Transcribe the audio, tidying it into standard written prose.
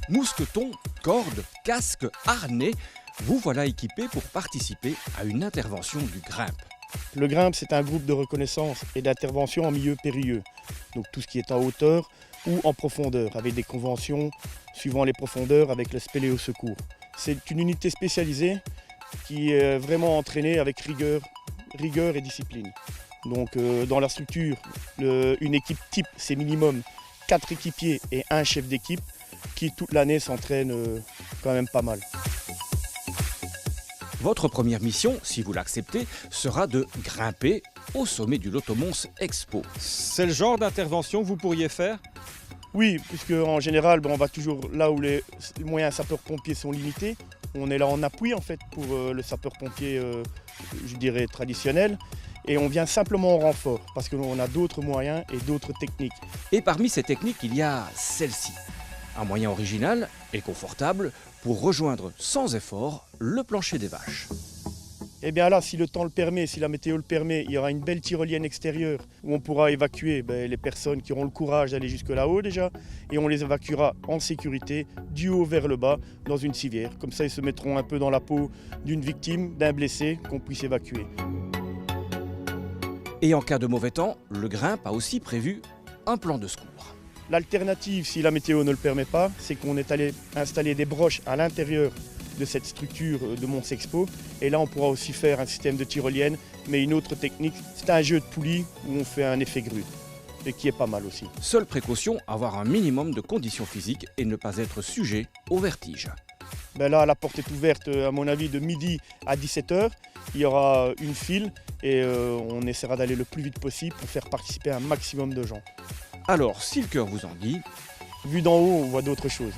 Mousqueton, cordes, casque, harnais, vous voilà équipé pour participer à une intervention du Grimpe. Le Grimpe, c'est un groupe de reconnaissance et d'intervention en milieu périlleux. Donc tout ce qui est en hauteur ou en profondeur, avec des conventions suivant les profondeurs avec le spéléo secours. C'est une unité spécialisée qui est vraiment entraînée avec rigueur et discipline. Donc dans la structure, une équipe type, c'est minimum 4 équipiers et un chef d'équipe qui toute l'année s'entraîne quand même pas mal. Votre première mission, si vous l'acceptez, sera de grimper au sommet du Lotomons Expo. C'est le genre d'intervention que vous pourriez faire? Oui, puisque en général, on va toujours là où les moyens sapeurs-pompiers sont limités. On est là en appui en fait pour le sapeur-pompier, je dirais, traditionnel. Et on vient simplement en renfort parce qu'on a d'autres moyens et d'autres techniques. Et parmi ces techniques, il y a celle-ci. Un moyen original et confortable pour rejoindre sans effort le plancher des vaches. Et bien là, si le temps le permet, si la météo le permet, il y aura une belle tyrolienne extérieure où on pourra évacuer les personnes qui auront le courage d'aller jusque là-haut déjà. Et on les évacuera en sécurité, du haut vers le bas, dans une civière. Comme ça, ils se mettront un peu dans la peau d'une victime, d'un blessé, qu'on puisse évacuer. Et en cas de mauvais temps, le Grimpe a aussi prévu un plan de secours. L'alternative, si la météo ne le permet pas, c'est qu'on est allé installer des broches à l'intérieur de cette structure de Mons Expo. Et là, on pourra aussi faire un système de tyrolienne, mais une autre technique, c'est un jeu de poulies où on fait un effet grue, et qui est pas mal aussi. Seule précaution, avoir un minimum de conditions physiques et ne pas être sujet au vertige. Là, la porte est ouverte, à mon avis, de midi à 17 h. Il y aura une file et on essaiera d'aller le plus vite possible pour faire participer un maximum de gens. Alors, si le cœur vous en dit, Vu d'en haut, on voit d'autres choses.